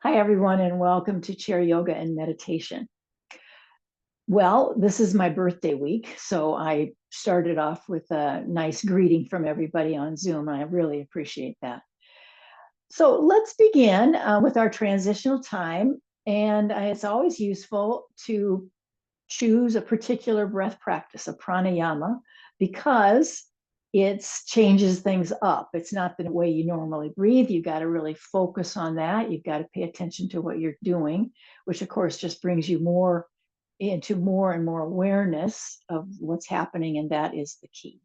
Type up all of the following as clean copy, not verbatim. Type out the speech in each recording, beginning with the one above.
Hi, everyone, and welcome to Chair Yoga and Meditation. Well, this is my birthday week, so I started off with a nice greeting from everybody on Zoom, and I really appreciate that. So let's begin with our transitional time, and it's always useful to choose a particular breath practice, a pranayama, because it changes things up. It's not the way you normally breathe. You got to really focus on that. You've got to pay attention to what you're doing, which of course just brings you more into more and more awareness of what's happening. And that is the key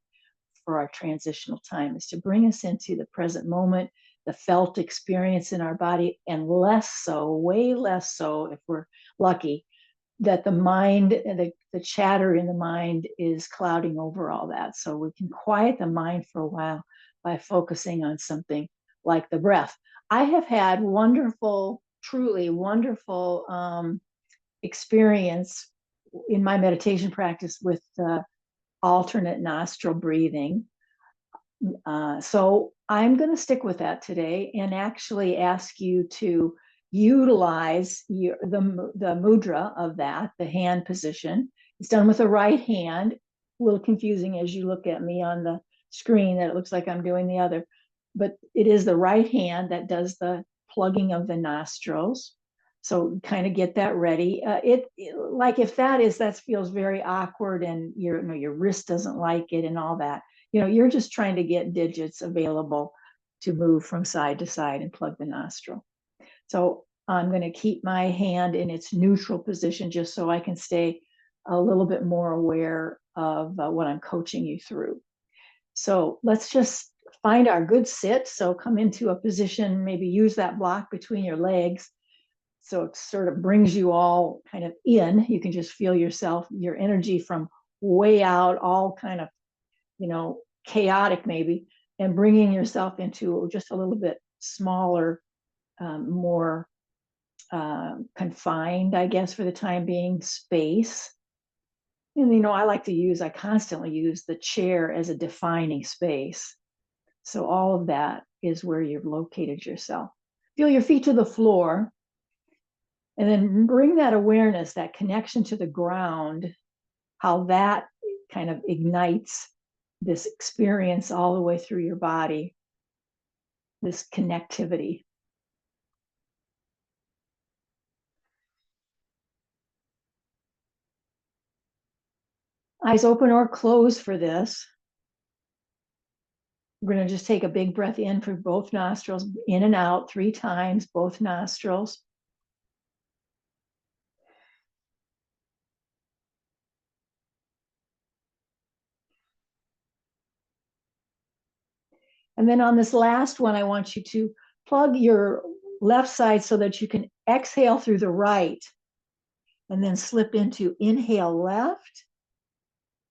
for our transitional time, is to bring us into the present moment, the felt experience in our body, and less so, way less so if we're lucky, that the mind, the chatter in the mind is clouding over all that. So we can quiet the mind for a while by focusing on something like the breath. I have had wonderful, truly wonderful experience in my meditation practice with alternate nostril breathing. So I'm going to stick with that today and actually ask you to utilize the mudra of that, the hand position. It's done with the right hand. A little confusing as you look at me on the screen that it looks like I'm doing the other, but it is the right hand that does the plugging of the nostrils. So kind of get that ready. Like if that feels very awkward and your wrist doesn't like it and all that, you're just trying to get digits available to move from side to side and plug the nostril. So I'm going to keep my hand in its neutral position just so I can stay a little bit more aware of what I'm coaching you through. So let's just find our good sit. So come into a position, maybe use that block between your legs. So it sort of brings you all kind of in. You can just feel yourself, your energy from way out, all kind of, chaotic maybe, and bringing yourself into just a little bit smaller, more confined, I guess, for the time being, space. And, I constantly use the chair as a defining space. So all of that is where you've located yourself. Feel your feet to the floor, and then bring that awareness, that connection to the ground, how that kind of ignites this experience all the way through your body, this connectivity. Eyes open or closed for this. We're going to just take a big breath in for both nostrils, in and out 3 times, both nostrils. And then on this last one, I want you to plug your left side so that you can exhale through the right, and then slip into inhale left,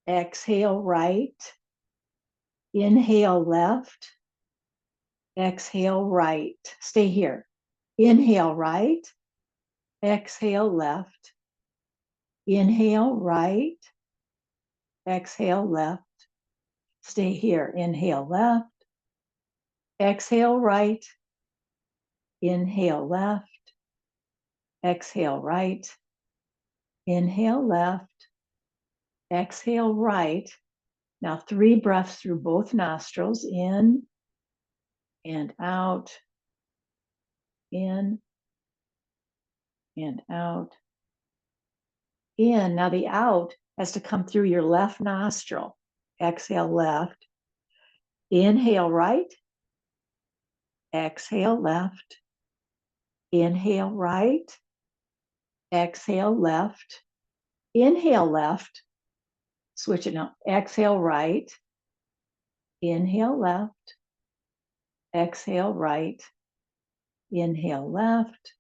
exhale right, inhale left, exhale right. Stay here. Inhale right, exhale left, inhale right, exhale left. Stay here. Inhale left, exhale right, inhale left, exhale right, inhale left, exhale right. Now 3 breaths through both nostrils, in and out, in and out, in. Now the out has to come through your left nostril. Exhale left, inhale right, exhale left, inhale right, exhale left, inhale left, switch it now, exhale right, inhale left, exhale right, inhale left,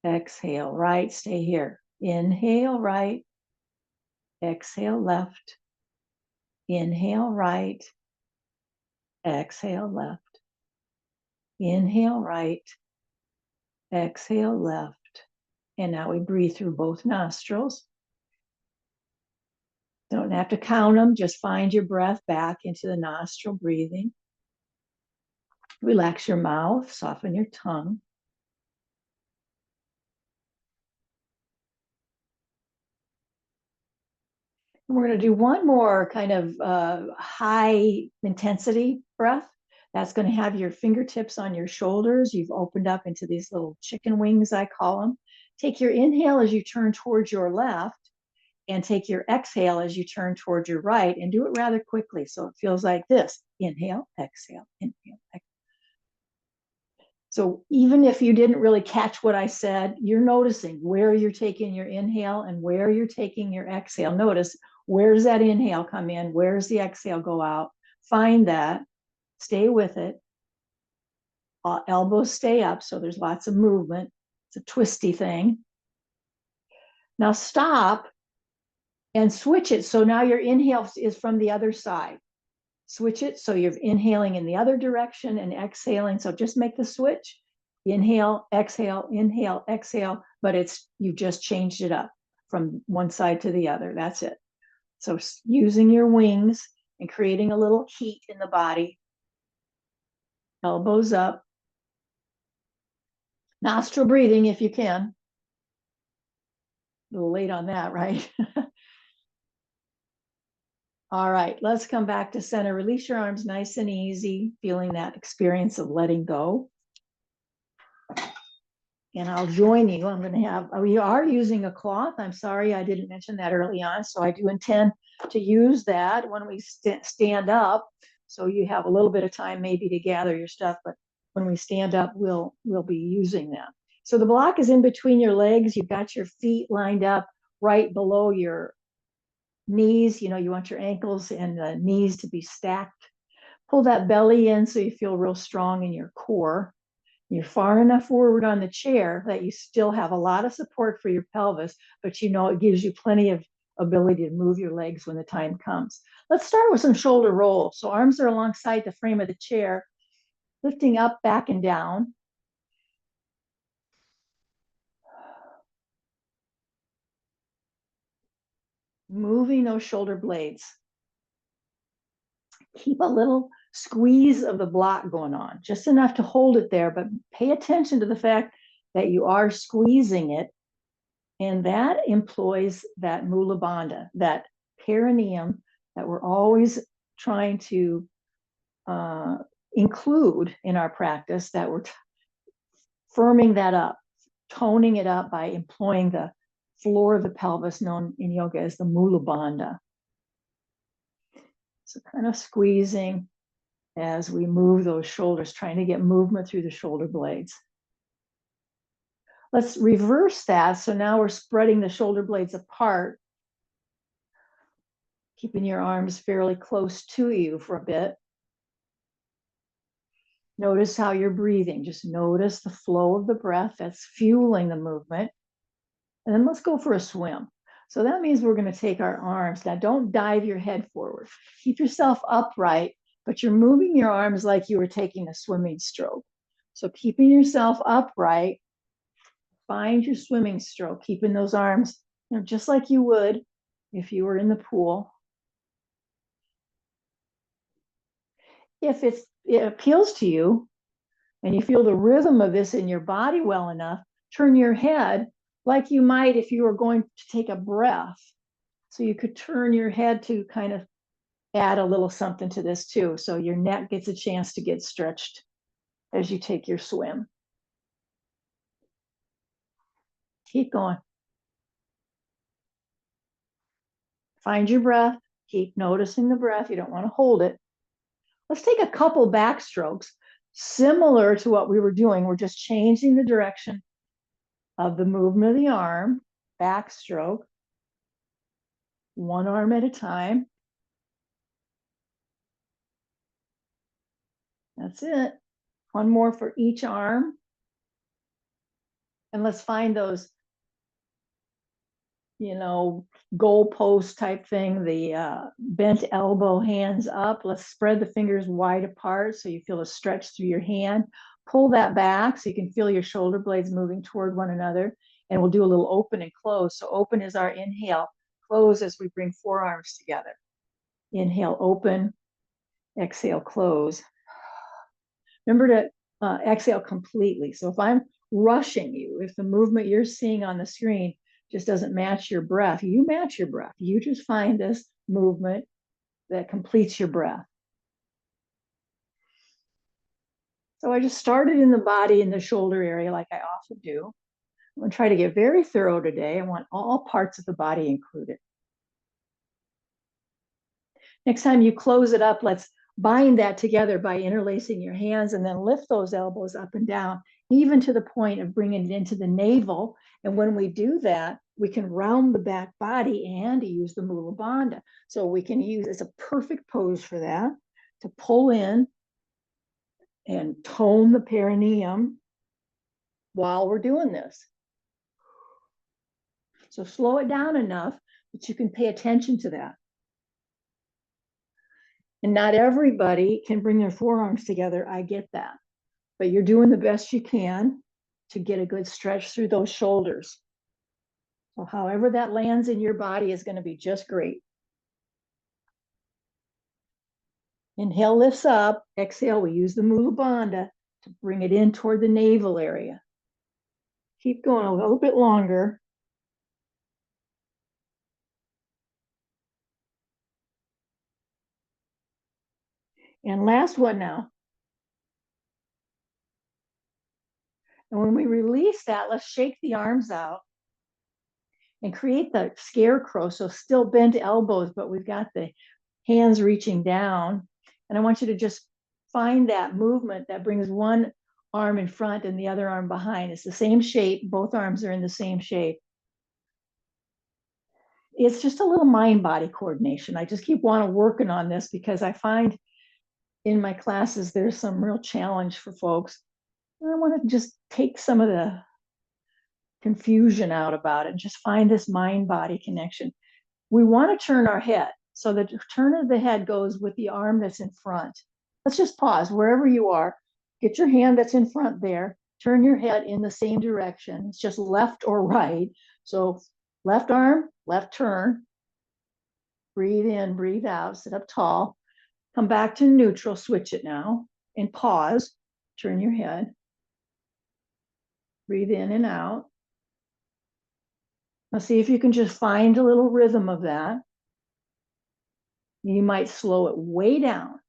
exhale right. Stay here. Inhale right, exhale left, inhale right, exhale left, inhale right, exhale left. And now we breathe through both nostrils. Don't have to count them, just find your breath back into the nostril breathing. Relax your mouth, soften your tongue. We're going to do one more kind of high intensity breath. That's going to have your fingertips on your shoulders. You've opened up into these little chicken wings, I call them. Take your inhale as you turn towards your left, and take your exhale as you turn towards your right, and do it rather quickly. So it feels like this: inhale, exhale, inhale, exhale. So even if you didn't really catch what I said, you're noticing where you're taking your inhale and where you're taking your exhale. Notice, where's that inhale come in? Where's the exhale go out? Find that, stay with it. Elbows stay up, so there's lots of movement. It's a twisty thing. Now stop and switch it. So now your inhale is from the other side. Switch it so you're inhaling in the other direction and exhaling. So just make the switch. Inhale, exhale, but you've just changed it up from one side to the other. That's it. So using your wings and creating a little heat in the body. Elbows up. Nostril breathing if you can. A little late on that, right? All right, let's come back to center. Release your arms nice and easy, feeling that experience of letting go. And I'll join you. We are using a cloth. I'm sorry, I didn't mention that early on. So I do intend to use that when we stand up. So you have a little bit of time maybe to gather your stuff, but when we stand up, we'll be using that. So the block is in between your legs. You've got your feet lined up right below your knees. You want your ankles and the knees to be stacked. Pull that belly in so you feel real strong in your core. You're far enough forward on the chair that you still have a lot of support for your pelvis, but it gives you plenty of ability to move your legs when the time comes. Let's start with some shoulder rolls. So arms are alongside the frame of the chair, lifting up, back, and down. Moving those shoulder blades. Keep a little squeeze of the block going on, just enough to hold it there, but pay attention to the fact that you are squeezing it. And that employs that mula bandha, that perineum that we're always trying to include in our practice, that we're firming that up, toning it up by employing the floor of the pelvis, known in yoga as the mula bandha. So kind of squeezing as we move those shoulders, trying to get movement through the shoulder blades. Let's reverse that. So now we're spreading the shoulder blades apart, keeping your arms fairly close to you for a bit. Notice how you're breathing. Just notice the flow of the breath that's fueling the movement. And then let's go for a swim. So that means we're going to take our arms. Now, don't dive your head forward. Keep yourself upright, but you're moving your arms like you were taking a swimming stroke. So keeping yourself upright, find your swimming stroke, keeping those arms, just like you would if you were in the pool. If it appeals to you and you feel the rhythm of this in your body well enough, turn your head like you might if you were going to take a breath. So you could turn your head to kind of add a little something to this too. So your neck gets a chance to get stretched as you take your swim. Keep going. Find your breath. Keep noticing the breath. You don't want to hold it. Let's take a couple backstrokes similar to what we were doing. We're just changing the direction of the movement of the arm. Backstroke. One arm at a time. That's it. One more for each arm. And let's find those, goalpost type thing, the bent elbow, hands up. Let's spread the fingers wide apart so you feel a stretch through your hand. Pull that back so you can feel your shoulder blades moving toward one another. And we'll do a little open and close. So open is our inhale. Close as we bring forearms together. Inhale, open. Exhale, close. Remember to exhale completely. So if I'm rushing you, if the movement you're seeing on the screen just doesn't match your breath, you match your breath. You just find this movement that completes your breath. So I just started in the body in the shoulder area like I often do. I'm going to try to get very thorough today. I want all parts of the body included. Next time you close it up, let's bind that together by interlacing your hands and then lift those elbows up and down, even to the point of bringing it into the navel. And when we do that, we can round the back body and use the Mula Bandha. So we can use, it's a perfect pose for that, to pull in and tone the perineum while we're doing this. So slow it down enough that you can pay attention to that. And not everybody can bring their forearms together. I get that. But you're doing the best you can to get a good stretch through those shoulders. So however that lands in your body is going to be just great. Inhale lifts up. Exhale, we use the Mula Bandha to bring it in toward the navel area. Keep going a little bit longer. And last one now. And when we release that, let's shake the arms out and create the scarecrow. So still bent elbows, but we've got the hands reaching down. And I want you to just find that movement that brings one arm in front and the other arm behind. It's the same shape. Both arms are in the same shape. It's just a little mind-body coordination. I just keep working on this because I find in my classes there's some real challenge for folks. And I want to just take some of the confusion out about it and just find this mind-body connection. We want to turn our head. So the turn of the head goes with the arm that's in front. Let's just pause wherever you are. Get your hand that's in front there. Turn your head in the same direction. It's just left or right. So left arm, left turn. Breathe in, breathe out, sit up tall. Come back to neutral, switch it now, and pause. Turn your head. Breathe in and out. Now see if you can just find a little rhythm of that. You might slow it way down.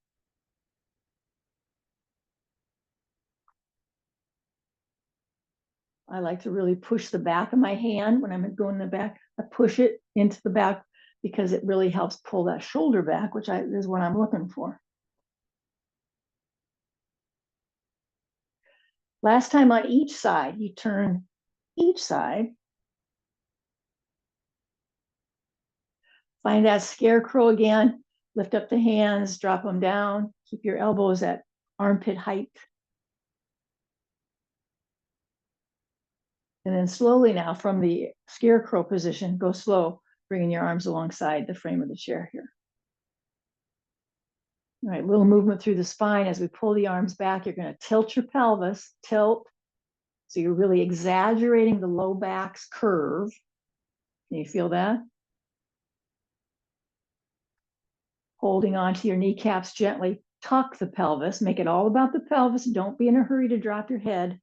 I like to really push the back of my hand when I'm going in the back. I push it into the back because it really helps pull that shoulder back, which is what I'm looking for. Last time on each side, you turn each side. Find that scarecrow again. Lift up the hands, drop them down. Keep your elbows at armpit height. And then slowly now from the scarecrow position, go slow, bringing your arms alongside the frame of the chair here. All right, little movement through the spine. As we pull the arms back, you're going to tilt your pelvis, tilt. So you're really exaggerating the low back's curve. Can you feel that? Holding onto your kneecaps gently, tuck the pelvis. Make it all about the pelvis. Don't be in a hurry to drop your head.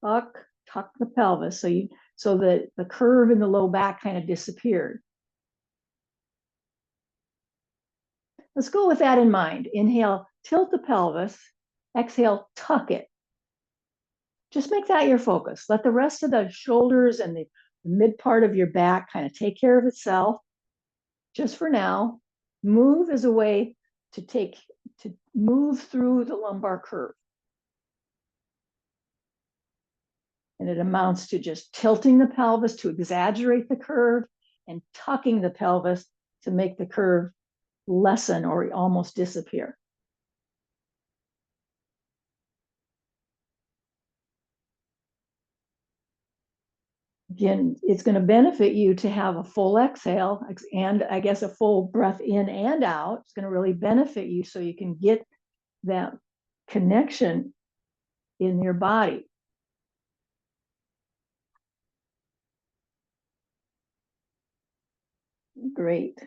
Tuck the pelvis so that the curve in the low back kind of disappeared. Let's go with that in mind. Inhale, tilt the pelvis. Exhale, tuck it. Just make that your focus. Let the rest of the shoulders and the mid part of your back kind of take care of itself. Just for now, move as a way to move through the lumbar curve. And it amounts to just tilting the pelvis to exaggerate the curve and tucking the pelvis to make the curve lessen or almost disappear. Again, it's going to benefit you to have a full exhale and I guess a full breath in and out. It's going to really benefit you so you can get that connection in your body. Great.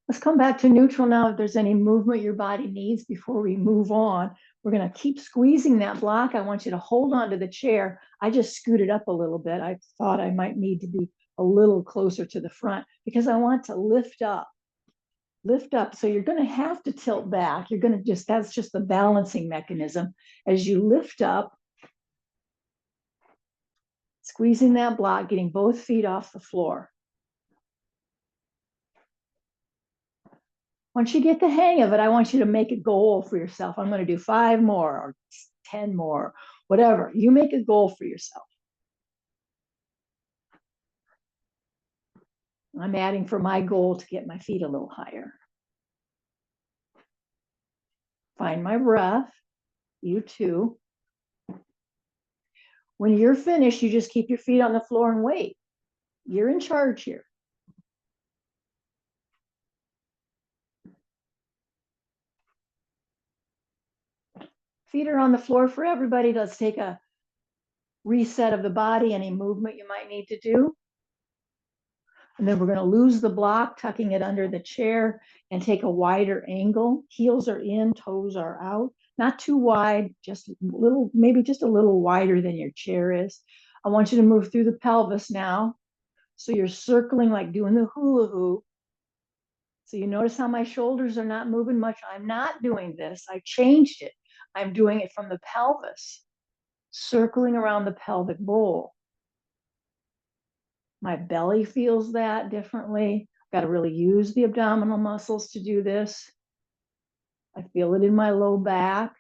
Let's come back to neutral now. If there's any movement your body needs before we move on, we're going to keep squeezing that block. I want you to hold on to the chair. I just scooted up a little bit. I thought I might need to be a little closer to the front because I want to lift up. Lift up. So you're going to have to tilt back. You're going to just, that's just the balancing mechanism. As you lift up, squeezing that block, getting both feet off the floor. Once you get the hang of it, I want you to make a goal for yourself. I'm going to do 5 more or 10 more, whatever. You make a goal for yourself. I'm adding for my goal to get my feet a little higher. Find my breath. You too. When you're finished, you just keep your feet on the floor and wait. You're in charge here. Feet are on the floor for everybody. Let's take a reset of the body, any movement you might need to do. And then we're going to lose the block, tucking it under the chair and take a wider angle. Heels are in, toes are out. Not too wide, just a little, maybe just a little wider than your chair is. I want you to move through the pelvis now. So you're circling like doing the hula hoop. So you notice how my shoulders are not moving much. I'm not doing this. I changed it. I'm doing it from the pelvis, circling around the pelvic bowl. My belly feels that differently. Got to really use the abdominal muscles to do this. I feel it in my low back.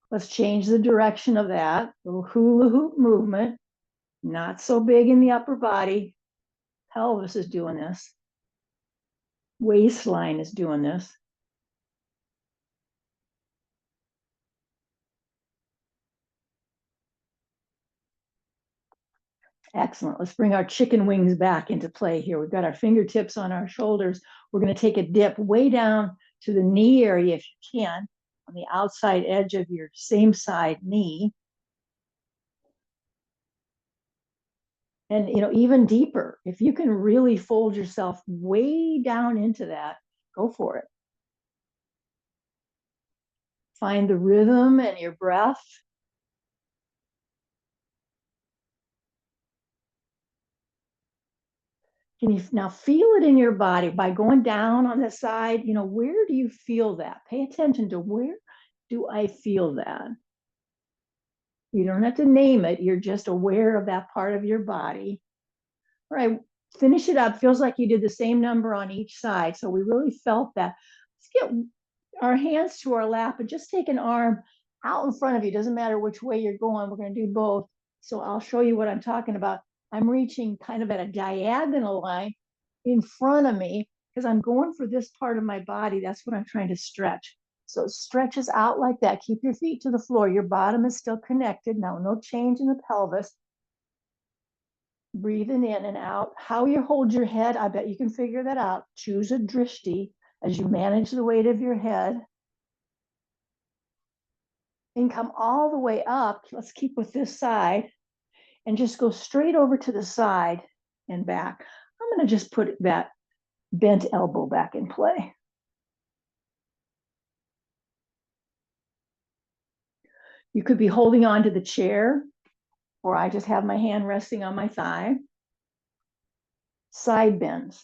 Let's change the direction of that. Little hula hoop movement. Not so big in the upper body. Pelvis is doing this. Waistline is doing this. Excellent. Let's bring our chicken wings back into play here. We've got our fingertips on our shoulders. We're going to take a dip way down to the knee area if you can, on the outside edge of your same side knee. And, you know, even deeper, if you can really fold yourself way down into that, go for it. Find the rhythm and your breath. Can you now feel it in your body by going down on the side? You know, where do you feel that? Pay attention to where do I feel that? You don't have to name it. You're just aware of that part of your body. All right, finish it up. Feels like you did the same number on each side. So we really felt that. Let's get our hands to our lap and just take an arm out in front of you. Doesn't matter which way you're going. We're going to do both. So I'll show you what I'm talking about. I'm reaching kind of at a diagonal line in front of me because I'm going for this part of my body. That's what I'm trying to stretch. So it stretches out like that. Keep your feet to the floor. Your bottom is still connected. Now, no change in the pelvis. Breathing in and out. How you hold your head, I bet you can figure that out. Choose a drishti as you manage the weight of your head. And come all the way up. Let's keep with this side and just go straight over to the side and back. I'm going to just put that bent elbow back in play. You could be holding on to the chair, or I just have my hand resting on my thigh. Side bends.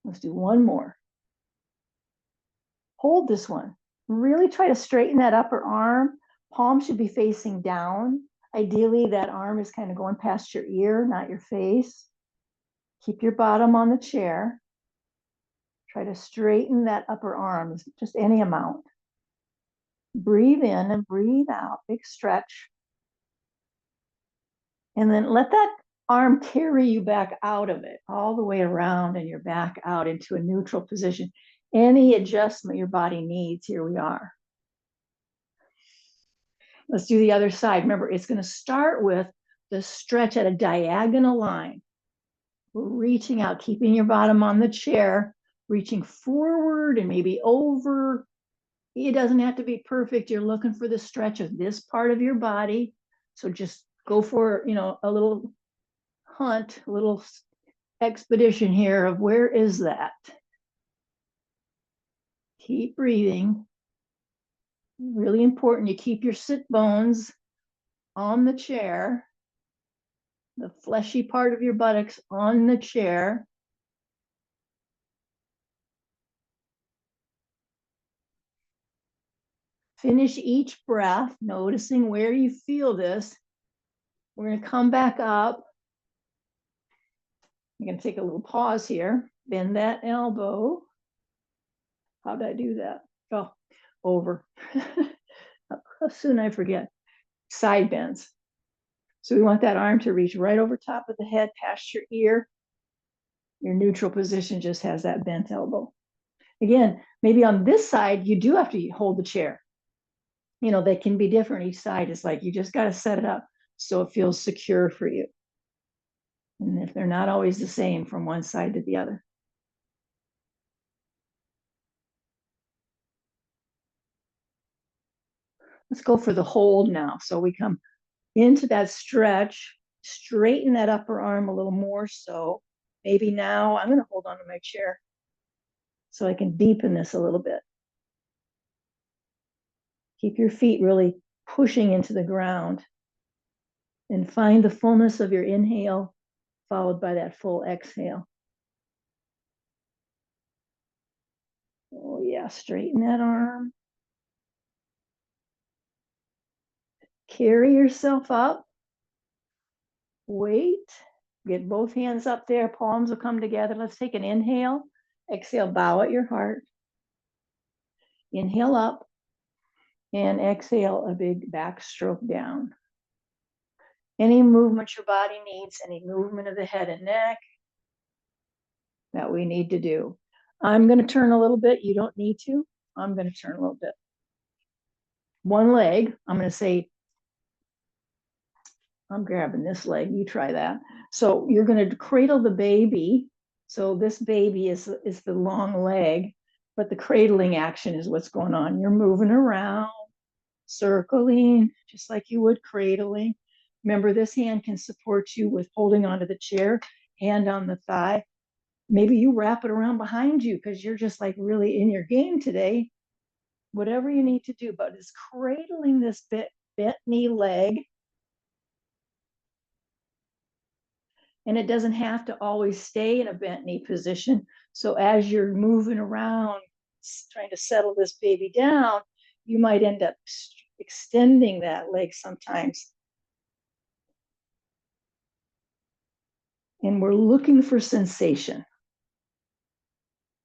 Let's do one more. Hold this one. Really try to straighten that upper arm. Palm should be facing down. Ideally, that arm is kind of going past your ear, not your face. Keep your bottom on the chair. Try to straighten that upper arm, just any amount. Breathe in and breathe out, big stretch. And then let that arm carry you back out of it, all the way around and you're back out into a neutral position. Any adjustment your body needs, here we are. Let's do the other side. Remember, it's going to start with the stretch at a diagonal line. We're reaching out, keeping your bottom on the chair, reaching forward and maybe over. It doesn't have to be perfect. You're looking for the stretch of this part of your body. So just go for, you know, a little hunt, a little expedition here of where is that? Keep breathing. Really important, you keep your sit bones on the chair, the fleshy part of your buttocks on the chair. Finish each breath, noticing where you feel this. We're going to come back up. I'm going to take a little pause here. Bend that elbow. How'd I do that? Oh, over. How soon I forget. Side bends. So we want that arm to reach right over top of the head, past your ear. Your neutral position just has that bent elbow. Again, maybe on this side, you do have to hold the chair. You know, they can be different each side. It's like you just got to set it up so it feels secure for you. And if they're not always the same from one side to the other. Let's go for the hold now. So we come into that stretch, straighten that upper arm a little more. So maybe now I'm going to hold on to my chair so I can deepen this a little bit. Keep your feet really pushing into the ground and find the fullness of your inhale followed by that full exhale. Oh yeah, straighten that arm. Carry yourself up. Wait. Get both hands up there. Palms will come together. Let's take an inhale. Exhale, bow at your heart. Inhale up. And exhale, a big backstroke down. Any movement your body needs, any movement of the head and neck that we need to do. I'm going to turn a little bit. You don't need to. I'm going to turn a little bit. One leg, I'm going to say, I'm grabbing this leg. You try that. So you're going to cradle the baby. So this baby is the long leg, but the cradling action is what's going on. You're moving around, circling, just like you would cradling. Remember, this hand can support you with holding onto the chair, hand on the thigh. Maybe you wrap it around behind you because you're just like really in your game today. Whatever you need to do, but it's cradling this bent knee leg. And it doesn't have to always stay in a bent knee position. So as you're moving around, trying to settle this baby down, you might end up extending that leg sometimes. And we're looking for sensation.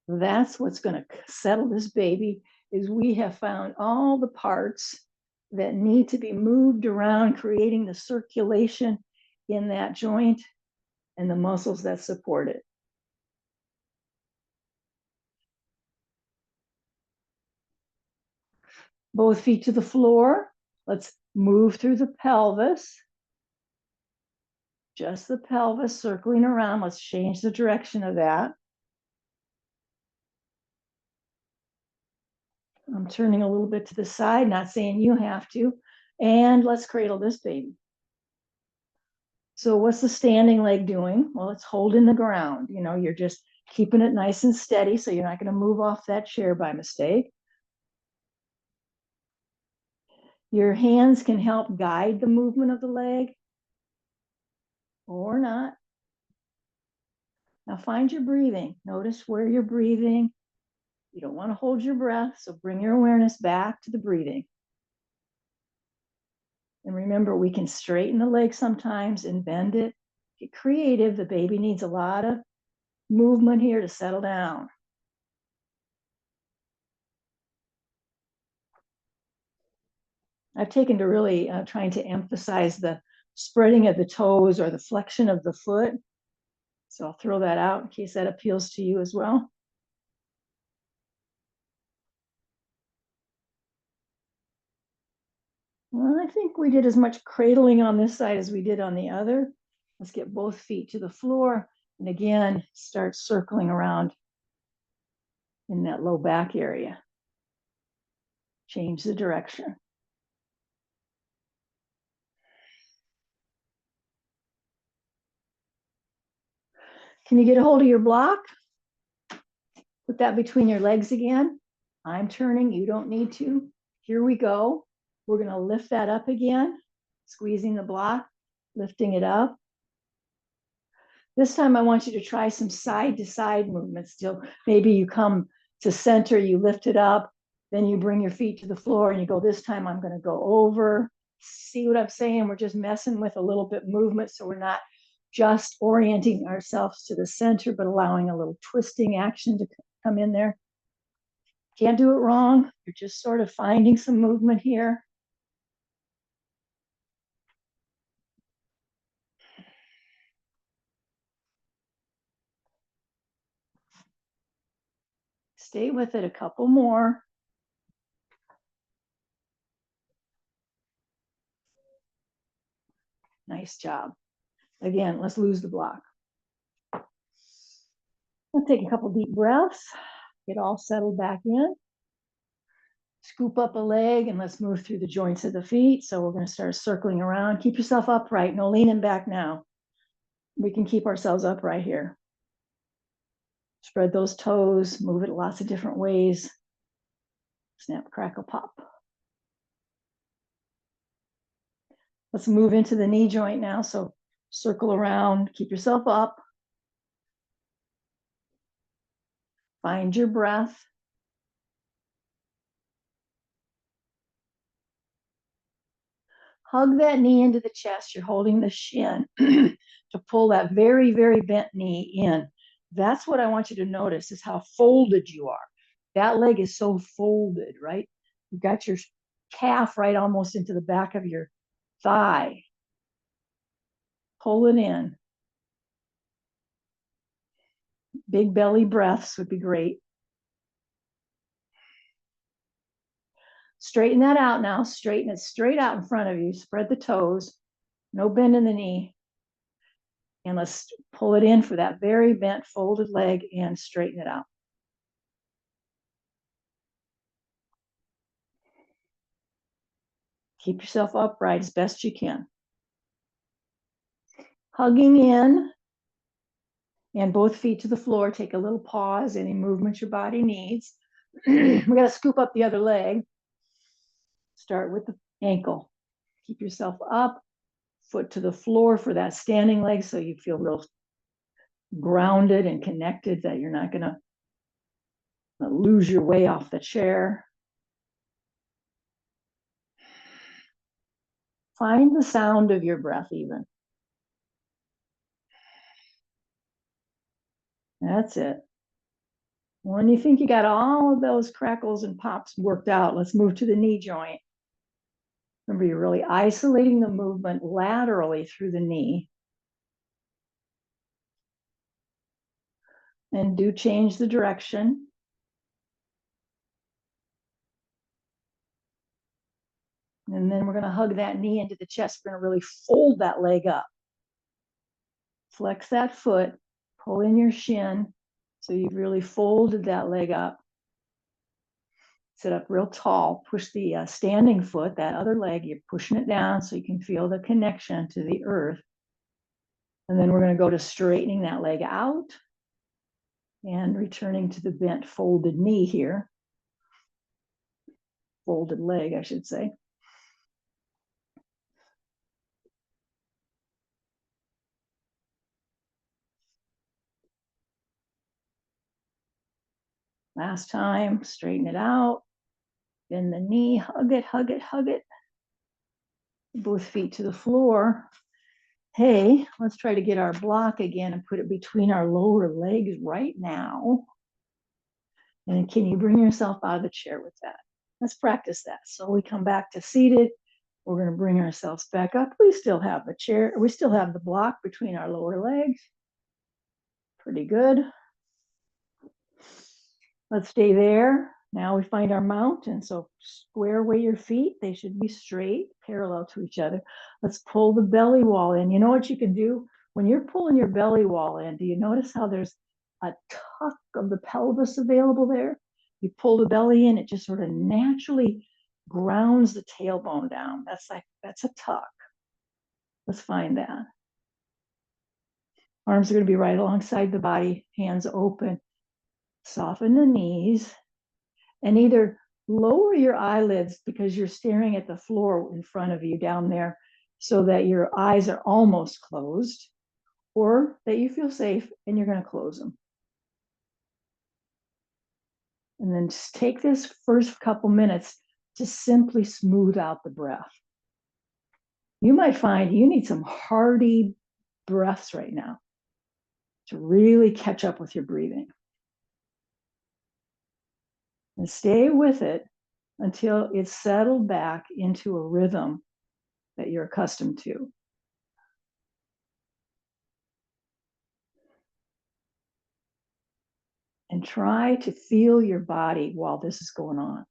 That's what's going to settle this baby, is we have found all the parts that need to be moved around, creating the circulation in that joint and the muscles that support it. Both feet to the floor. Let's move through the pelvis. Just the pelvis circling around. Let's change the direction of that. I'm turning a little bit to the side, not saying you have to. And let's cradle this baby. So what's the standing leg doing? Well, it's holding the ground. You know, you're just keeping it nice and steady so you're not going to move off that chair by mistake. Your hands can help guide the movement of the leg or not. Now find your breathing. Notice where you're breathing. You don't want to hold your breath, so bring your awareness back to the breathing. And remember, we can straighten the leg sometimes and bend it. Get creative. The baby needs a lot of movement here to settle down. I've taken to really trying to emphasize the spreading of the toes or the flexion of the foot. So I'll throw that out in case that appeals to you as well. Well, I think we did as much cradling on this side as we did on the other. Let's get both feet to the floor. And again, start circling around in that low back area. Change the direction. Can you get a hold of your block? Put that between your legs again. I'm turning, you don't need to. Here we go. We're going to lift that up again, squeezing the block, lifting it up. This time I want you to try some side to side movements still. Maybe you come to center, you lift it up, then you bring your feet to the floor and you go, this time I'm going to go over. See what I'm saying? We're just messing with a little bit movement so we're not just orienting ourselves to the center, but allowing a little twisting action to come in there. Can't do it wrong. You're just sort of finding some movement here. Stay with it a couple more. Nice job. Again, let's lose the block. Let's take a couple deep breaths, get all settled back in. Scoop up a leg and let's move through the joints of the feet. So we're going to start circling around. Keep yourself upright. No leaning back now. We can keep ourselves upright here. Spread those toes, move it lots of different ways. Snap, crackle, pop. Let's move into the knee joint now. So circle around, keep yourself up. Find your breath. Hug that knee into the chest. You're holding the shin to pull that very, very bent knee in. That's what I want you to notice is how folded you are. That leg is so folded, right? You've got your calf right almost into the back of your thigh. Pull it in. Big belly breaths would be great. Straighten that out now. Straighten it straight out in front of you. Spread the toes. No bend in the knee. And let's pull it in for that very bent folded leg and straighten it out. Keep yourself upright as best you can. Hugging in and both feet to the floor. Take a little pause, any movement your body needs. We got to scoop up the other leg. Start with the ankle. Keep yourself up, foot to the floor for that standing leg so you feel real grounded and connected, that you're not going to lose your way off the chair. Find the sound of your breath even. That's it. When you think you got all of those crackles and pops worked out, let's move to the knee joint. Remember, you're really isolating the movement laterally through the knee. And do change the direction. And then we're going to hug that knee into the chest. We're going to really fold that leg up. Flex that foot, pull in your shin. So you've really folded that leg up. Sit up real tall. Push the standing foot, that other leg, you're pushing it down so you can feel the connection to the earth. And then we're going to go to straightening that leg out and returning to the bent folded knee here. Folded leg, I should say. Last time, straighten it out. Bend the knee, hug it, hug it, hug it. Both feet to the floor. Hey, let's try to get our block again and put it between our lower legs right now. And can you bring yourself out of the chair with that? Let's practice that. So we come back to seated. We're going to bring ourselves back up. We still have the chair. We still have the block between our lower legs. Pretty good. Let's stay there. Now we find our mount, and so square away your feet. They should be straight, parallel to each other. Let's pull the belly wall in. You know what you can do? When you're pulling your belly wall in, do you notice how there's a tuck of the pelvis available there? You pull the belly in, it just sort of naturally grounds the tailbone down. That's a tuck. Let's find that. Arms are going to be right alongside the body, hands open. Soften the knees. And either Lower your eyelids because you're staring at the floor in front of you down there so that your eyes are almost closed or that you feel safe and you're going to close them. And then just take this first couple minutes to simply smooth out the breath. You might find you need some hearty breaths right now to really catch up with your breathing. And stay with it until it's settled back into a rhythm that you're accustomed to. And try to feel your body while this is going on.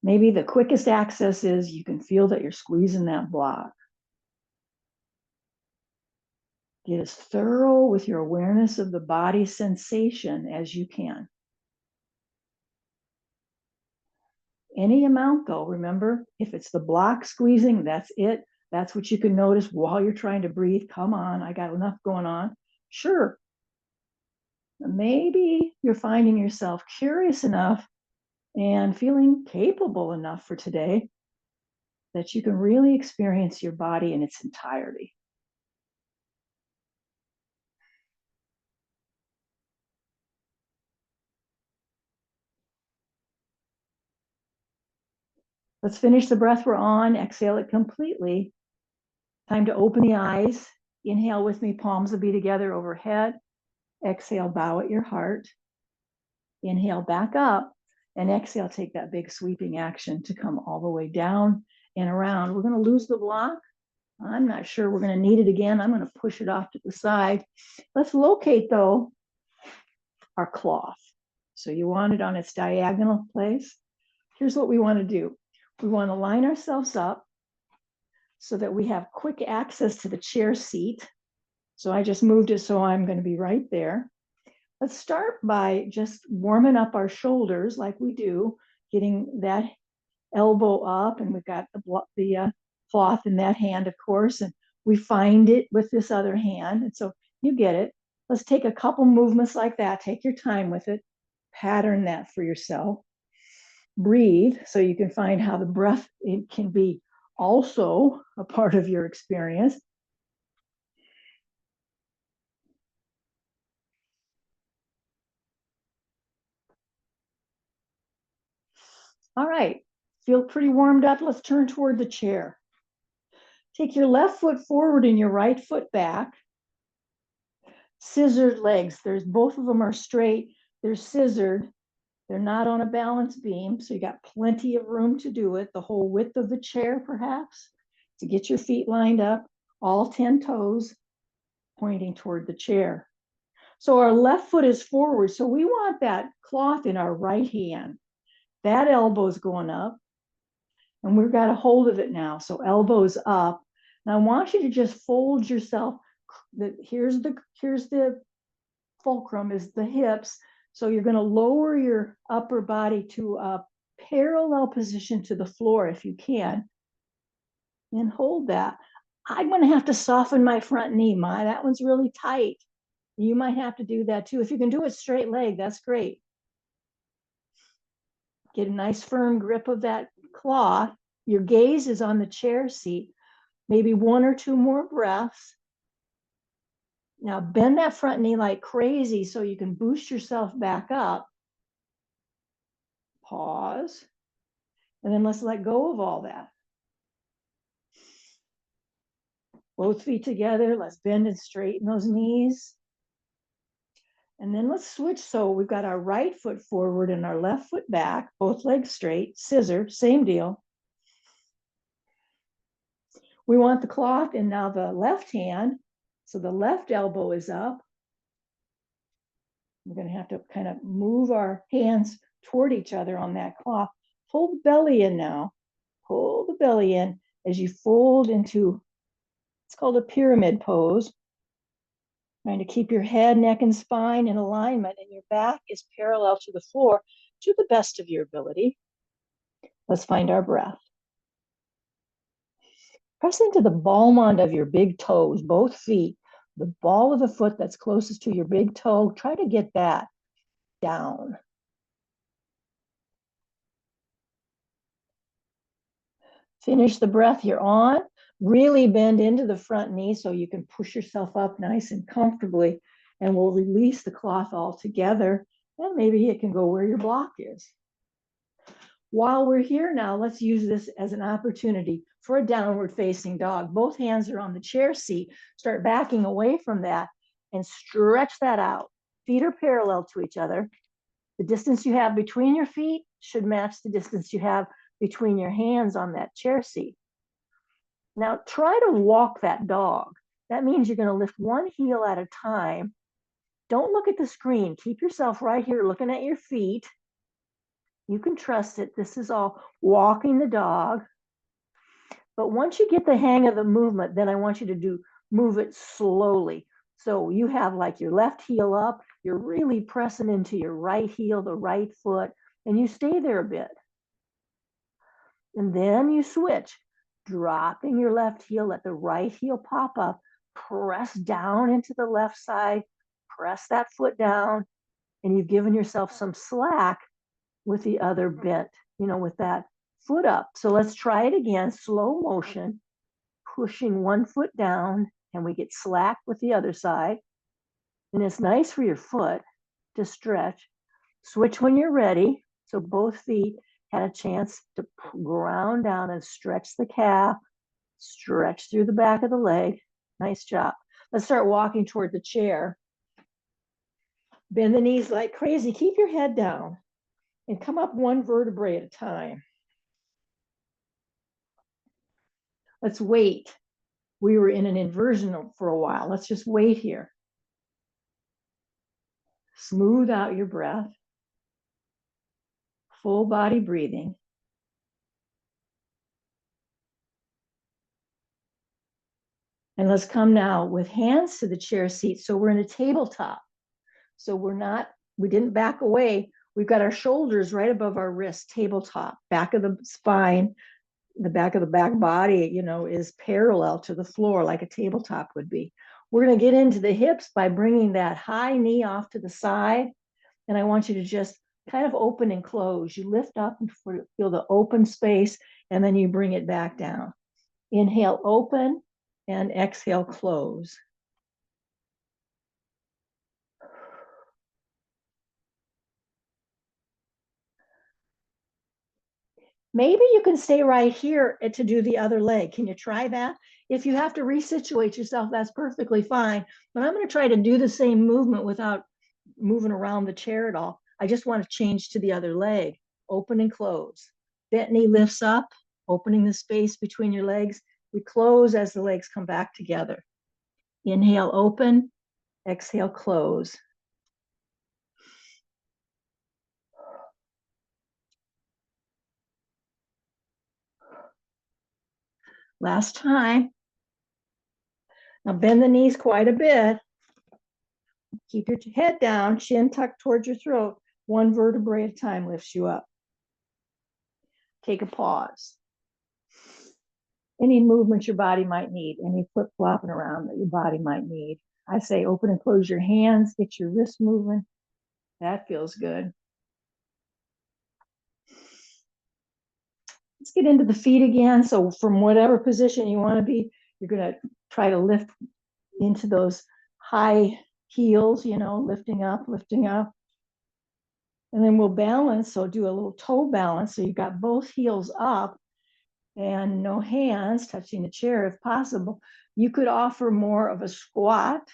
Maybe the quickest access is you can feel that you're squeezing that block. Get as thorough with your awareness of the body sensation as you can. Any amount though, remember, if it's the block squeezing, that's it. That's what you can notice while you're trying to breathe. Come on, I got enough going on. Sure. Maybe you're finding yourself curious enough and feeling capable enough for today that you can really experience your body in its entirety. Let's finish the breath we're on. Exhale it completely. Time to open the eyes. Inhale with me, palms will be together overhead. Exhale, bow at your heart. Inhale back up, and exhale, take that big sweeping action to come all the way down and around. We're going to lose the block. I'm not sure we're going to need it again. I'm going to push it off to the side. Let's locate, though, our cloth. So you want it on its diagonal place. Here's what we want to do. We want to line ourselves up so that we have quick access to the chair seat. So I just moved it so I'm going to be right there. Let's start by just warming up our shoulders like we do, getting that elbow up, and we've got the cloth in that hand, of course, and we find it with this other hand. And so you get it. Let's take a couple movements like that. Take your time with it. Pattern that for yourself. Breathe so you can find how the breath it can be also a part of your experience. All right, feel pretty warmed up. Let's turn toward the chair. Take your left foot forward and your right foot back. Scissored legs. There's both of them are straight. They're scissored. They're not on a balance beam, so you got plenty of room to do it. The whole width of the chair, perhaps, to get your feet lined up, all 10 toes pointing toward the chair. So our left foot is forward. So we want that cloth in our right hand. That elbow's going up, and we've got a hold of it now. So elbows up. Now I want you to just fold yourself. Here's the fulcrum is the hips. So you're going to lower your upper body to a parallel position to the floor if you can, and hold that. I'm going to have to soften my front knee. That one's really tight. You might have to do that too. If you can do it straight leg, that's great. Get a nice firm grip of that cloth. Your gaze is on the chair seat. Maybe one or two more breaths. Now bend that front knee like crazy so you can boost yourself back up. Pause. And then let's let go of all that. Both feet together. Let's bend and straighten those knees. And then let's switch. So we've got our right foot forward and our left foot back, both legs straight, scissor, same deal. We want the cloth in now the left hand. So the left elbow is up. We're going to have to kind of move our hands toward each other on that cloth. Pull the belly in now. Pull the belly in as you fold into, it's called a pyramid pose. Trying to keep your head, neck, and spine in alignment, and your back is parallel to the floor to the best of your ability. Let's find our breath. Press into the ballmond of your big toes, both feet. The ball of the foot that's closest to your big toe, try to get that down. Finish the breath you're on. Really bend into the front knee so you can push yourself up nice and comfortably, and we'll release the cloth altogether, and maybe it can go where your block is. While we're here now, let's use this as an opportunity for a downward facing dog. Both hands are on the chair seat. Start backing away from that and stretch that out. Feet are parallel to each other. The distance you have between your feet should match the distance you have between your hands on that chair seat. Now try to walk that dog. That means you're going to lift one heel at a time. Don't look at the screen. Keep yourself right here looking at your feet. You can trust it. This is all walking the dog. But once you get the hang of the movement, then I want you to move it slowly. So you have like your left heel up, you're really pressing into your right heel, the right foot, and you stay there a bit. And then you switch, dropping your left heel, let the right heel pop up, press down into the left side, press that foot down, and you've given yourself some slack with the other bent, with that foot up. So let's try it again, slow motion, pushing one foot down, and we get slack with the other side. And it's nice for your foot to stretch. Switch when you're ready. So both feet had a chance to ground down and stretch the calf, stretch through the back of the leg. Nice job. Let's start walking toward the chair. Bend the knees like crazy. Keep your head down and come up one vertebrae at a time. Let's wait. We were in an inversion for a while. Let's just wait here. Smooth out your breath. Full body breathing. And let's come now with hands to the chair seat. So we're in a tabletop. So we didn't back away. We've got our shoulders right above our wrists, tabletop, back of the spine, the back of the back body, is parallel to the floor like a tabletop would be. We're going to get into the hips by bringing that high knee off to the side. And I want you to just kind of open and close. You lift up and feel the open space, and then you bring it back down. Inhale, open, and exhale, close. Maybe you can stay right here to do the other leg. Can you try that? If you have to resituate yourself, that's perfectly fine. But I'm going to try to do the same movement without moving around the chair at all. I just want to change to the other leg. Open and close. Bent knee lifts up, opening the space between your legs. We close as the legs come back together. Inhale, open. Exhale, close. Last time. Now bend the knees quite a bit. Keep your head down, chin tucked towards your throat. One vertebrae at a time lifts you up. Take a pause. Any movement your body might need, any flip-flopping around that your body might need. I say open and close your hands, get your wrists moving. That feels good. Let's get into the feet again. So from whatever position you want to be, you're going to try to lift into those high heels, lifting up. And then we'll balance. So do a little toe balance. So you've got both heels up and no hands touching the chair if possible. You could offer more of a squat.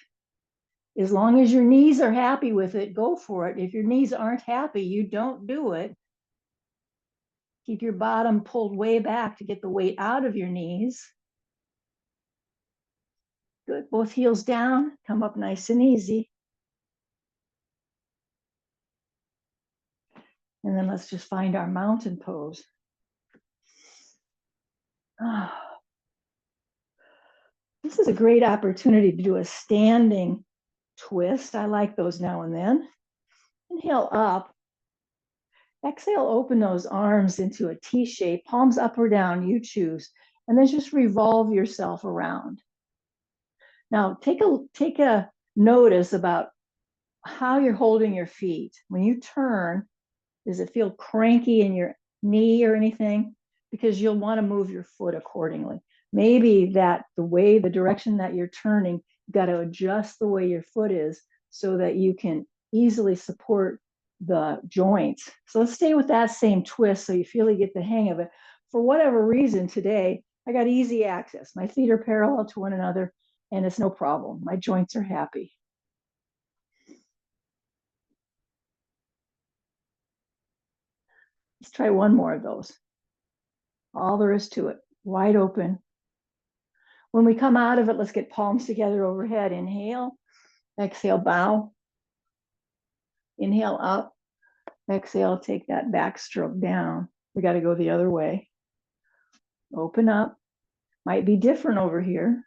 As long as your knees are happy with it, go for it. If your knees aren't happy, you don't do it. Keep your bottom pulled way back to get the weight out of your knees. Good. Both heels down. Come up nice and easy. And then let's just find our mountain pose. This is a great opportunity to do a standing twist. I like those now and then. Inhale up. Exhale, open those arms into a T shape, palms up or down, you choose. And then just revolve yourself around. Now take a notice about how you're holding your feet. When you turn, does it feel cranky in your knee or anything? because you'll want to move your foot accordingly. Maybe that the direction that you're turning, you've got to adjust the way your foot is so that you can easily support the joints. So let's stay with that same twist so you feel you get the hang of it. For whatever reason today, I got easy access. My feet are parallel to one another and it's no problem. My joints are happy. Let's try one more of those. All there is to it, wide open. When we come out of it, let's get palms together overhead. Inhale, exhale, bow. Inhale up, exhale, take that backstroke down. We got to go the other way. Open up. Might be different over here.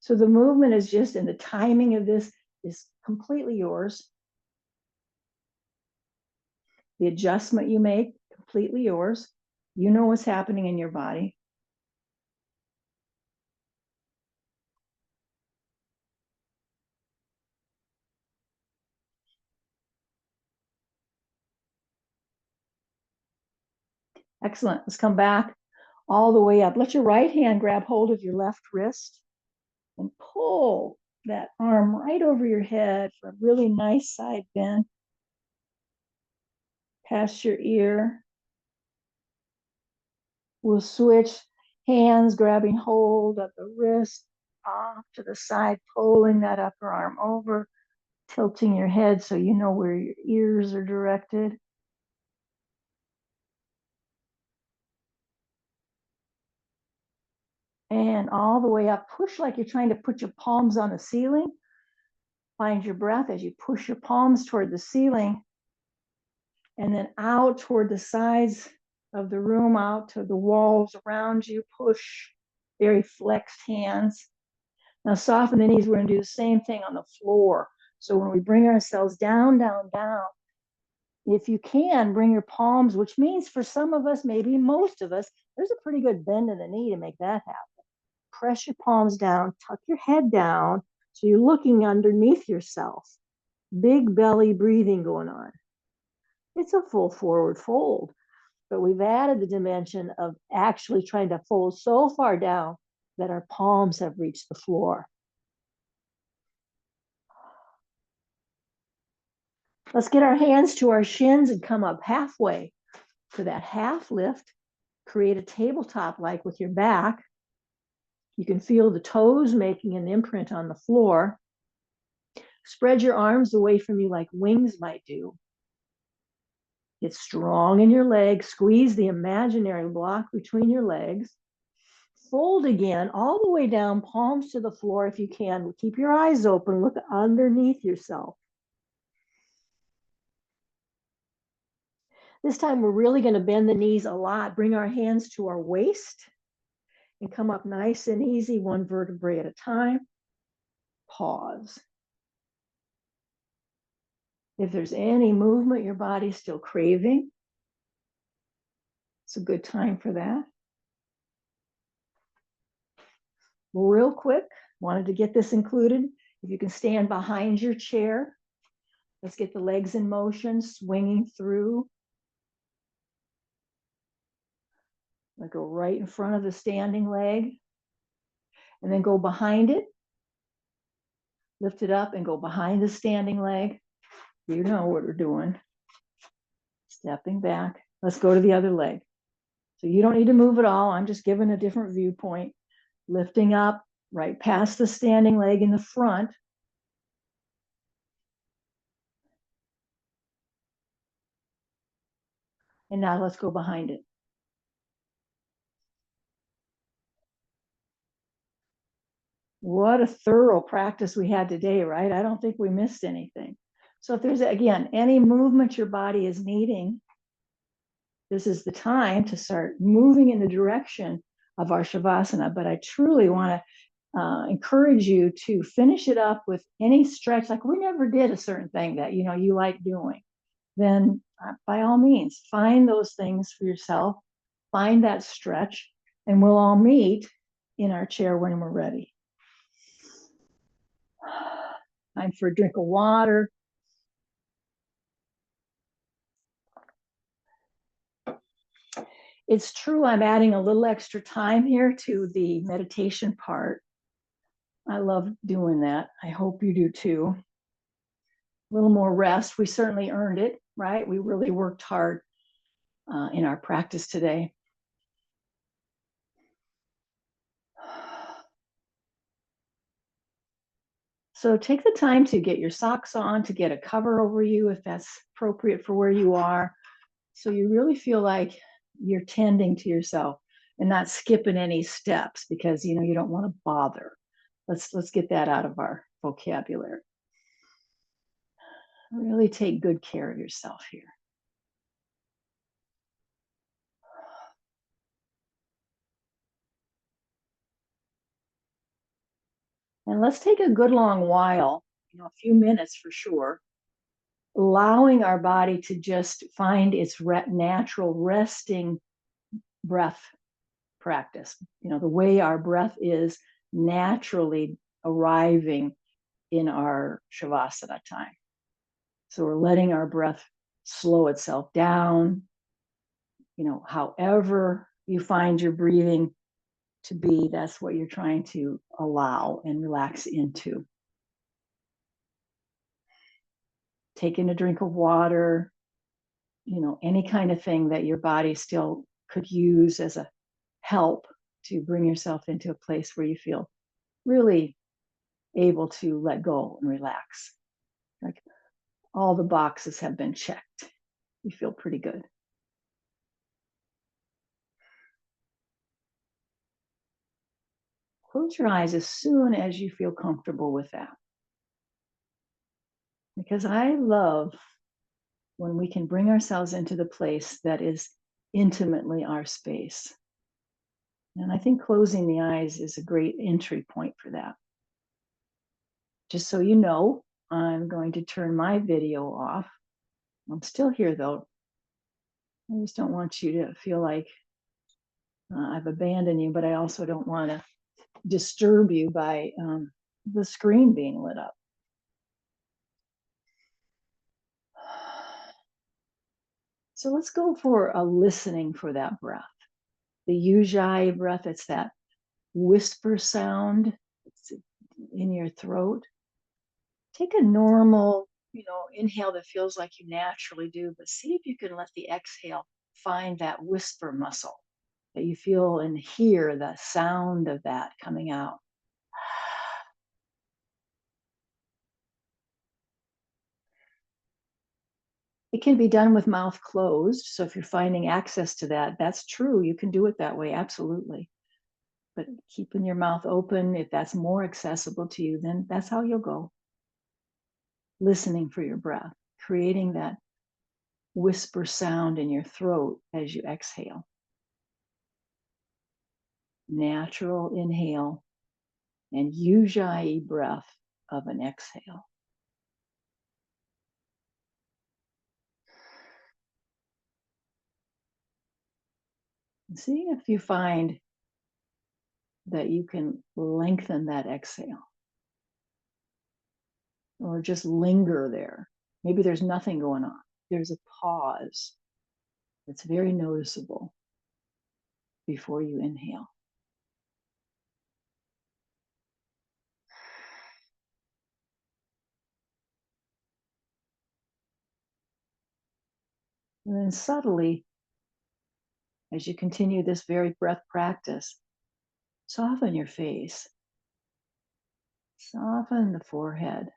So the movement is just, and the timing of this is completely yours. The adjustment you make, completely yours. You know what's happening in your body. Excellent. Let's come back all the way up. Let your right hand grab hold of your left wrist and pull that arm right over your head for a really nice side bend. Past your ear. We'll switch hands, grabbing hold of the wrist, off to the side, pulling that upper arm over, tilting your head so you know where your ears are directed. And all the way up, push like you're trying to put your palms on the ceiling. Find your breath as you push your palms toward the ceiling and then out toward the sides of the room, out to the walls around you. Push, very flexed hands. Now soften the knees. We're going to do the same thing on the floor. So when we bring ourselves down, down, down, if you can, bring your palms, which means for some of us, maybe most of us, there's a pretty good bend in the knee to make that happen. Press your palms down, tuck your head down, so you're looking underneath yourself. Big belly breathing going on. It's a full forward fold, but we've added the dimension of actually trying to fold so far down that our palms have reached the floor. Let's get our hands to our shins and come up halfway to that half lift. Create a tabletop like with your back. You can feel the toes making an imprint on the floor. Spread your arms away from you like wings might do. Get strong in your legs. Squeeze the imaginary block between your legs. Fold again all the way down, palms to the floor if you can. Keep your eyes open. Look underneath yourself. This time we're really going to bend the knees a lot. Bring our hands to our waist and come up nice and easy, one vertebrae at a time. Pause. If there's any movement your body's still craving, it's a good time for that. Real quick, wanted to get this included. If you can stand behind your chair, let's get the legs in motion, swinging through. Like go right in front of the standing leg and then go behind it. Lift it up and go behind the standing leg. You know what we're doing. Stepping back. Let's go to the other leg. So you don't need to move at all. I'm just giving a different viewpoint. Lifting up right past the standing leg in the front. And now let's go behind it. What a thorough practice we had today, right? I don't think we missed anything. So if there's, again, any movement your body is needing, this is the time to start moving in the direction of our Shavasana. But I truly want to encourage you to finish it up with any stretch. Like we never did a certain thing that, you like doing. Then by all means, find those things for yourself. Find that stretch, and we'll all meet in our chair when we're ready. Time for a drink of water. It's true, I'm adding a little extra time here to the meditation part. I love doing that. I hope you do too. A little more rest. We certainly earned it, right? We really worked hard in our practice today. So take the time to get your socks on, to get a cover over you if that's appropriate for where you are. So you really feel like you're tending to yourself and not skipping any steps because you don't want to bother. Let's get that out of our vocabulary. Really take good care of yourself here. And let's take a good long while, a few minutes for sure, allowing our body to just find its natural resting breath practice. The way our breath is naturally arriving in our Shavasana time. So we're letting our breath slow itself down. However you find your breathing to be, that's what you're trying to allow and relax into. Taking a drink of water, any kind of thing that your body still could use as a help to bring yourself into a place where you feel really able to let go and relax. Like all the boxes have been checked. You feel pretty good. Close your eyes as soon as you feel comfortable with that. Because I love when we can bring ourselves into the place that is intimately our space. And I think closing the eyes is a great entry point for that. Just so you know, I'm going to turn my video off. I'm still here though. I just don't want you to feel like I've abandoned you, but I also don't want to disturb you by the screen being lit up. So let's go for a listening for that breath. The Ujjayi breath, it's that whisper sound. It's in your throat. Take a normal, inhale that feels like you naturally do, but see if you can let the exhale find that whisper muscle that you feel and hear the sound of that coming out. It can be done with mouth closed. So if you're finding access to that, that's true. You can do it that way, absolutely. But keeping your mouth open, if that's more accessible to you, then that's how you'll go. Listening for your breath, creating that whisper sound in your throat as you exhale. Natural inhale and Ujjayi breath of an exhale. And see if you find that you can lengthen that exhale or just linger there. Maybe there's nothing going on. There's a pause that's very noticeable before you inhale. And then subtly, as you continue this very breath practice, soften your face, soften the forehead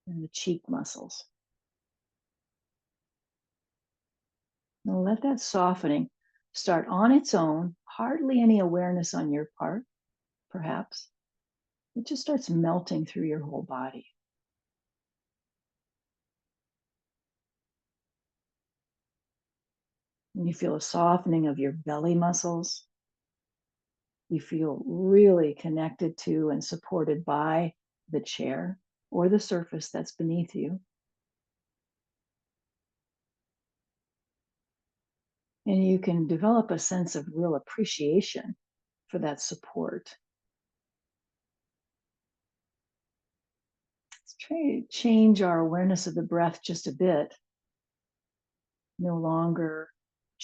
and the cheek muscles. And let that softening start on its own, hardly any awareness on your part, perhaps. It just starts melting through your whole body. And you feel a softening of your belly muscles. You feel really connected to and supported by the chair or the surface that's beneath you. And you can develop a sense of real appreciation for that support. Let's try to change our awareness of the breath just a bit. No longer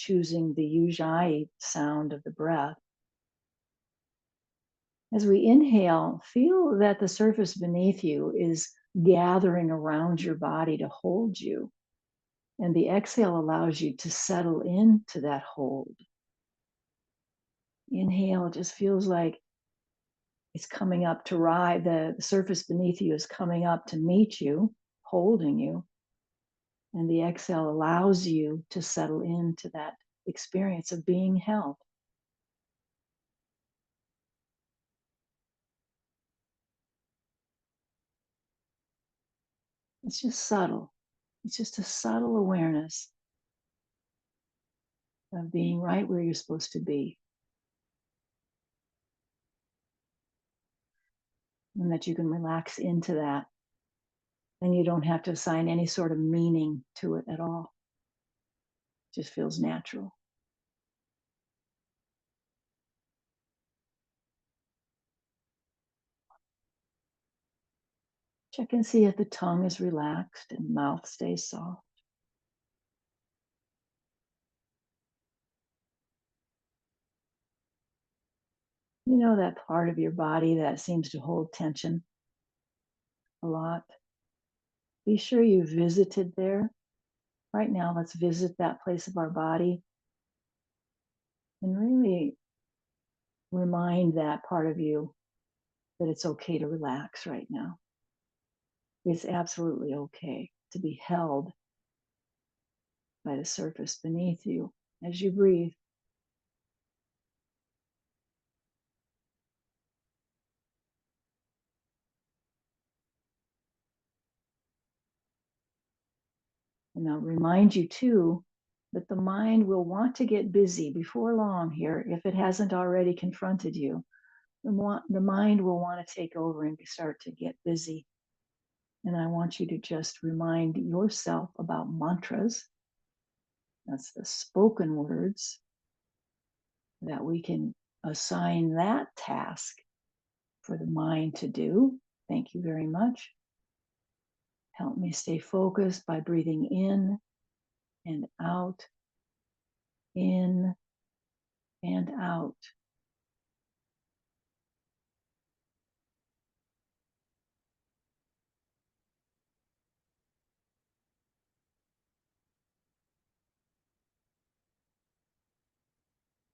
choosing the ujjayi sound of the breath. As we inhale, feel that the surface beneath you is gathering around your body to hold you. And the exhale allows you to settle into that hold. Inhale, it just feels like it's coming up to rise. The surface beneath you is coming up to meet you, holding you. And the exhale allows you to settle into that experience of being held. It's just subtle. It's just a subtle awareness of being right where you're supposed to be. And that you can relax into that. And you don't have to assign any sort of meaning to it at all. It just feels natural. Check and see if the tongue is relaxed and mouth stays soft. You know that part of your body that seems to hold tension a lot? Be sure you visited there. Right now, let's visit that place of our body and really remind that part of you that it's okay to relax right now. It's absolutely okay to be held by the surface beneath you as you breathe. And I'll remind you too that the mind will want to get busy before long here if it hasn't already confronted you. The mind will want to take over and start to get busy. And I want you to just remind yourself about mantras. That's the spoken words that we can assign that task for the mind to do. Thank you very much. Help me stay focused by breathing in and out, in and out.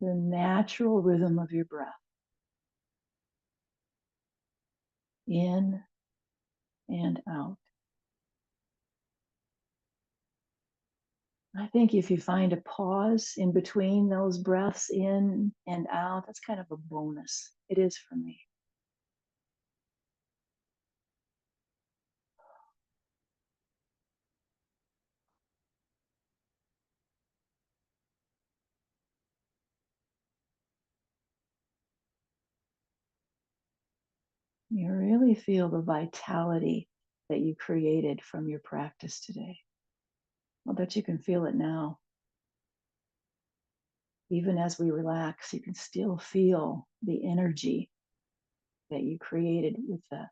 The natural rhythm of your breath. In and out. I think if you find a pause in between those breaths in and out, that's kind of a bonus. It is for me. You really feel the vitality that you created from your practice today. I'll bet you can feel it now. Even as we relax, you can still feel the energy that you created with the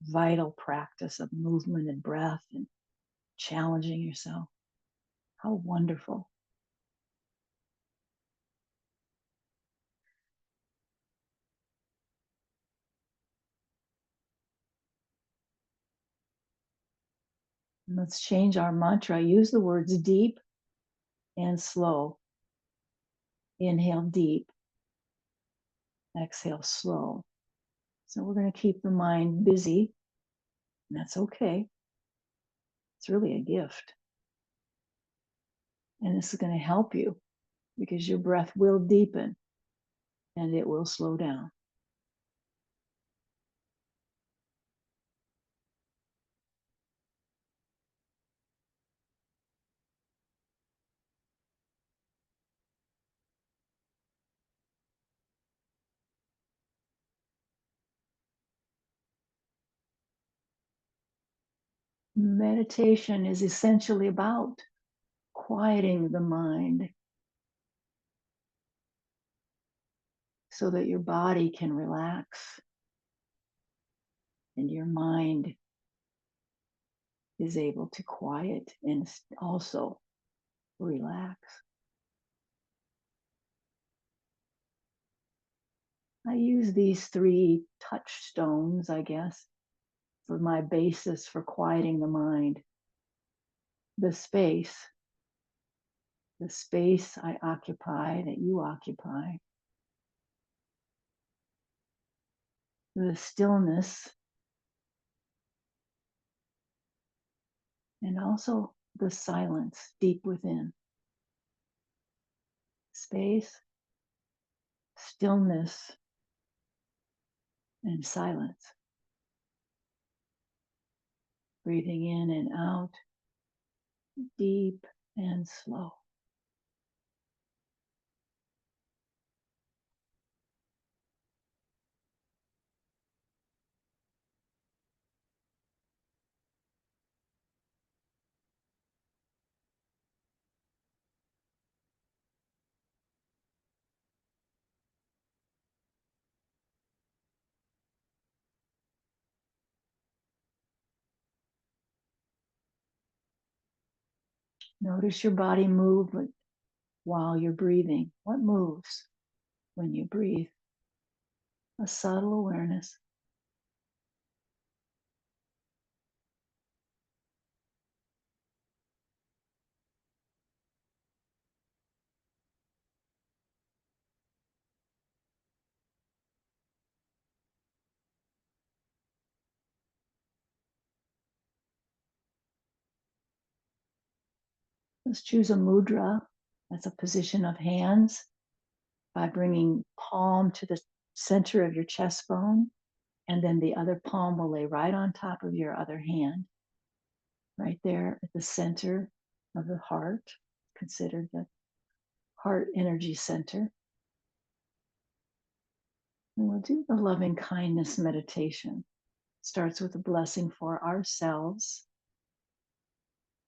vital practice of movement and breath and challenging yourself. How wonderful. And let's change our mantra. Use the words deep and slow. Inhale deep, exhale slow. So we're going to keep the mind busy, and that's okay. It's really a gift. And this is going to help you because your breath will deepen and it will slow down. Meditation is essentially about quieting the mind so that your body can relax and your mind is able to quiet and also relax. I use these three touchstones, I guess, for my basis for quieting the mind. The space, the space I occupy, that you occupy, the stillness, and also the silence deep within. Space, stillness, and silence. Breathing in and out, deep and slow. Notice your body movement while you're breathing. What moves when you breathe? A subtle awareness. Let's choose a mudra. That's a position of hands by bringing palm to the center of your chest bone, and then the other palm will lay right on top of your other hand, right there at the center of the heart, considered the heart energy center. And we'll do the loving kindness meditation. Starts with a blessing for ourselves.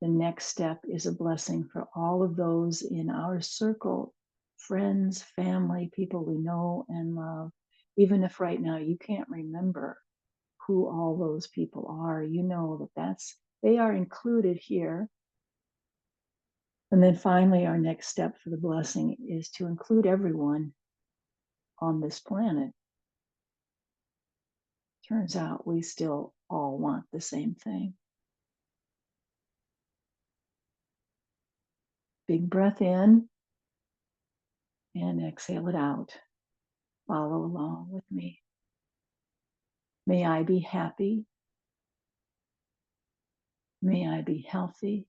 The next step is a blessing for all of those in our circle, friends, family, people we know and love. Even if right now you can't remember who all those people are, you know that they are included here. And then finally, our next step for the blessing is to include everyone on this planet. Turns out we still all want the same thing. Big breath in and exhale it out. Follow along with me. May I be happy. May I be healthy.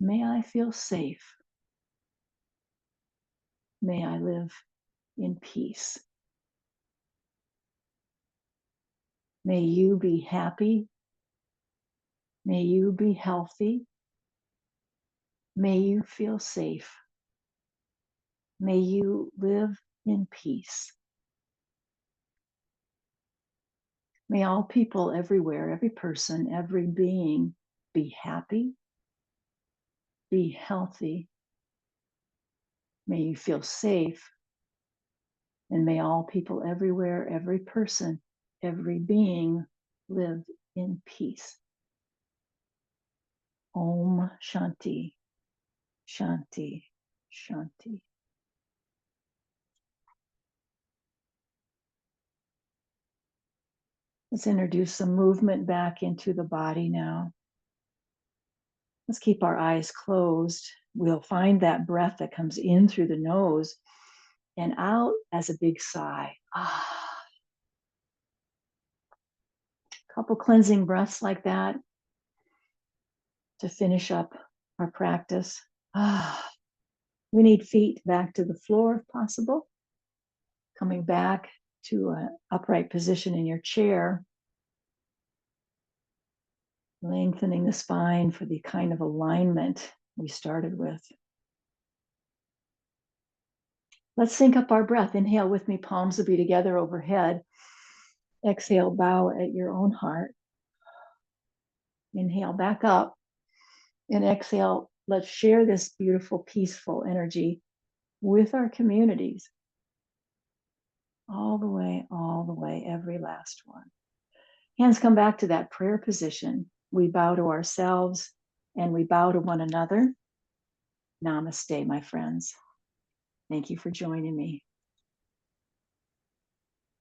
May I feel safe. May I live in peace. May you be happy. May you be healthy. May you feel safe. May you live in peace. May all people everywhere, every person, every being be happy, be healthy. May you feel safe. And may all people everywhere, every person, every being live in peace. Om Shanti, Shanti, Shanti. Let's introduce some movement back into the body now. Let's keep our eyes closed. We'll find that breath that comes in through the nose and out as a big sigh. Couple cleansing breaths like that to finish up our practice. We need feet back to the floor if possible. Coming back to an upright position in your chair. Lengthening the spine for the kind of alignment we started with. Let's sync up our breath. Inhale with me, palms will be together overhead. Exhale, bow at your own heart. Inhale back up. And exhale, let's share this beautiful, peaceful energy with our communities. All the way, every last one. Hands come back to that prayer position. We bow to ourselves and we bow to one another. Namaste, my friends. Thank you for joining me.